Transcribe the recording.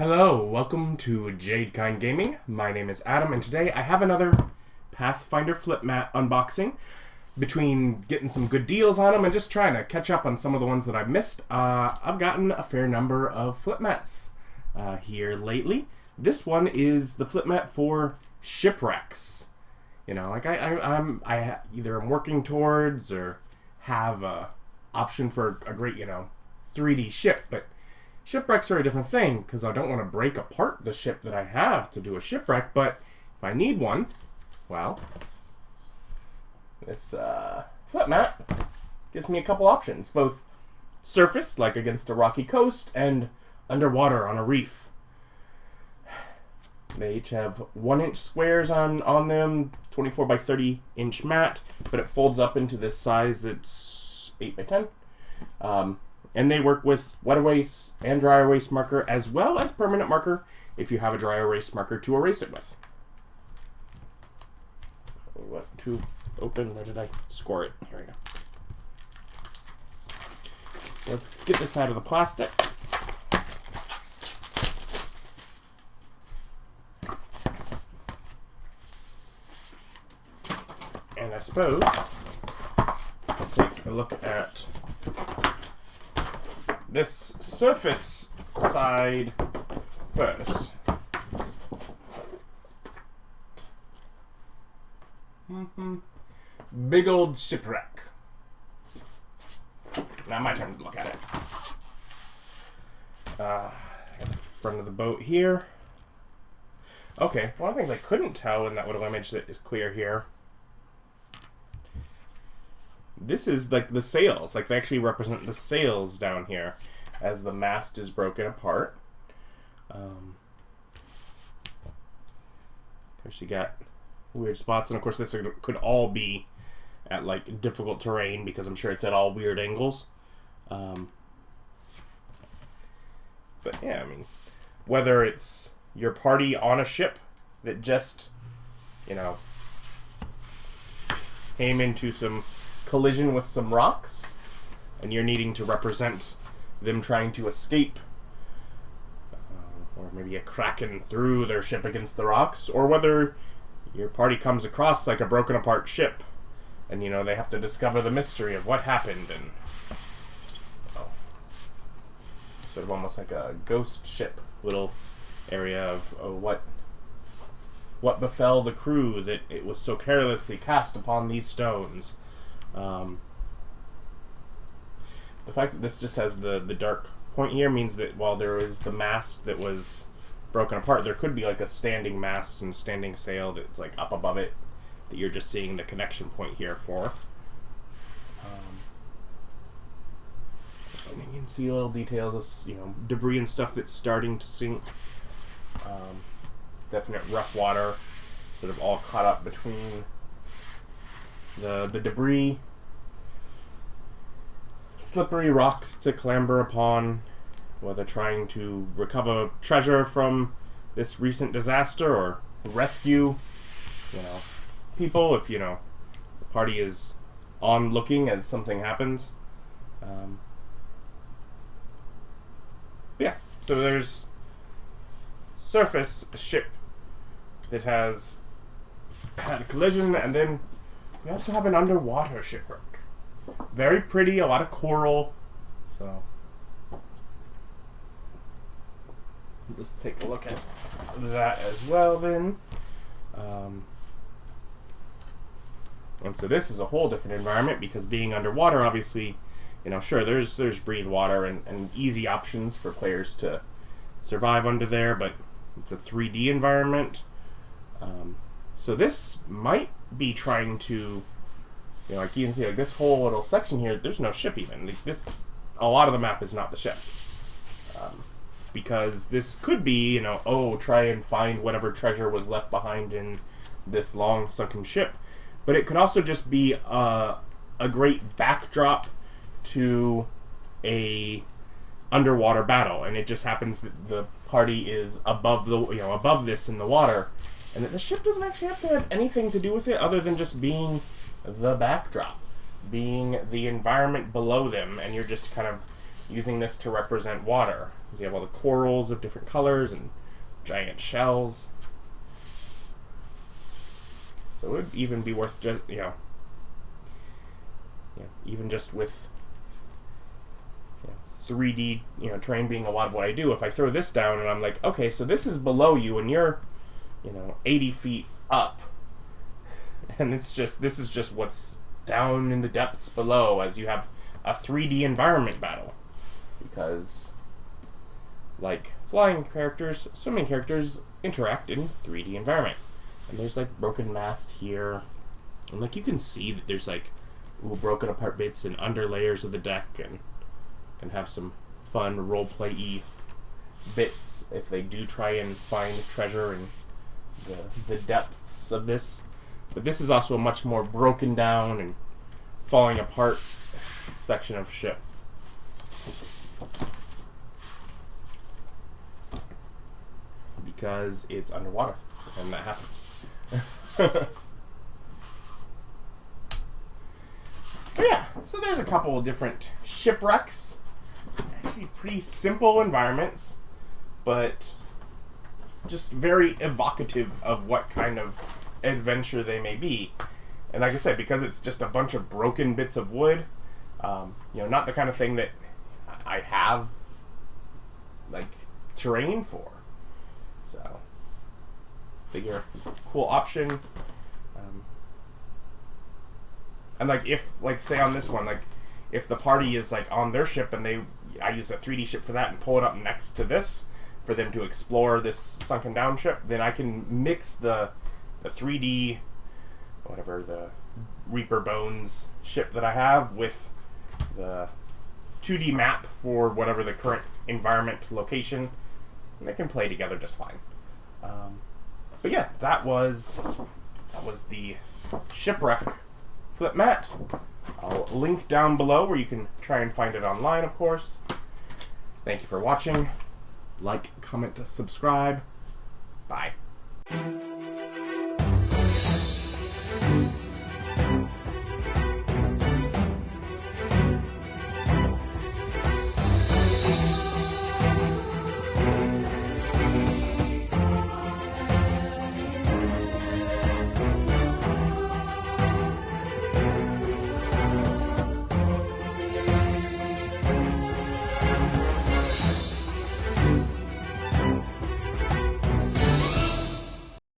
Hello, welcome to Jade Kind Gaming. My name is Adam, and today I have another Pathfinder flip mat unboxing. Between getting some good deals on them and just trying to catch up on some of the ones that I've missed, I've gotten a fair number of flip mats here lately. This one is the flip mat for Shipwrecks. You know, like I either am working towards or have a option for a great, 3D ship, but shipwrecks are a different thing because I don't want to break apart the ship that I have to do a shipwreck, but if I need one, well, this flip mat gives me a couple options, both surface, like against a rocky coast, and underwater on a reef. They each have 1-inch squares on them, 24 by 30 inch mat, but it folds up into this size that's 8 by 10. And they work with wet erase and dry erase marker, as well as permanent marker if you have a dry erase marker to erase it with. What to open? Where did I score it? Here we go. Let's get this out of the plastic. And I suppose I'll take a look at this surface side first. Big old shipwreck. Now my turn to look at it. Got the front of the boat here. Okay, one of the things I couldn't tell in that little image that is clear here, this is like the sails. Like they actually represent the sails down here as the mast is broken apart. Of course you got weird spots, and of course this could all be at like difficult terrain because I'm sure it's at all weird angles. But yeah, I mean, whether it's your party on a ship that just, came into some collision with some rocks, and you're needing to represent them trying to escape, or maybe a kraken threw their ship against the rocks, or whether your party comes across like a broken apart ship, and they have to discover the mystery of what happened, and sort of almost like a ghost ship little area of what befell the crew that it was so carelessly cast upon these stones. The fact that this just has the dark point here means that while there is the mast that was broken apart, there could be like a standing mast and standing sail that's like up above it that you're just seeing the connection point here for. And you can see little details of debris and stuff that's starting to sink. Definite rough water, sort of all caught up between the debris. Slippery rocks to clamber upon, whether trying to recover treasure from this recent disaster or rescue, people if, the party is on looking as something happens. Yeah, so there's surface a ship that has had a collision, and then we also have an underwater shipwreck. Very pretty, a lot of coral. So let's take a look at that as well then. And so this is a whole different environment because being underwater, obviously, sure, there's breathe water and easy options for players to survive under there, but it's a 3D environment. So this might be trying to, like you can see, like this whole little section here, there's no ship even. Like a lot of the map is not the ship. Because this could be, try and find whatever treasure was left behind in this long sunken ship. But it could also just be a great backdrop to a underwater battle, and it just happens that the party is above above this in the water, and that the ship doesn't actually have to have anything to do with it other than just being the backdrop, being the environment below them, and you're just kind of using this to represent water. You have all the corals of different colors and giant shells. So it would even be worth just, even just with 3D, terrain being a lot of what I do. If I throw this down and I'm like, okay, so this is below you and you're, 80 feet up, and this is just what's down in the depths below, as you have a 3D environment battle. Because, like flying characters, swimming characters interact in 3D environment. And there's like broken mast here, and like you can see that there's like little broken apart bits and under layers of the deck, and can have some fun roleplay-y bits if they do try and find treasure in the depths of this. But this is also a much more broken down and falling apart section of ship. Because it's underwater, and that happens. But yeah, so there's a couple of different shipwrecks. Actually pretty simple environments, but just very evocative of what kind of adventure they may be. And like I said, because it's just a bunch of broken bits of wood, not the kind of thing that I have like terrain for. So figure cool option. And like if, like say on this one, like if the party is like on their ship and I use a 3D ship for that and pull it up next to this for them to explore this sunken down ship, then I can mix the 3D, whatever, the Reaper Bones ship that I have with the 2D map for whatever the current environment location, and they can play together just fine. But yeah, that was the Shipwreck flip mat. I'll link down below where you can try and find it online, of course. Thank you for watching. Like, comment, subscribe. Bye.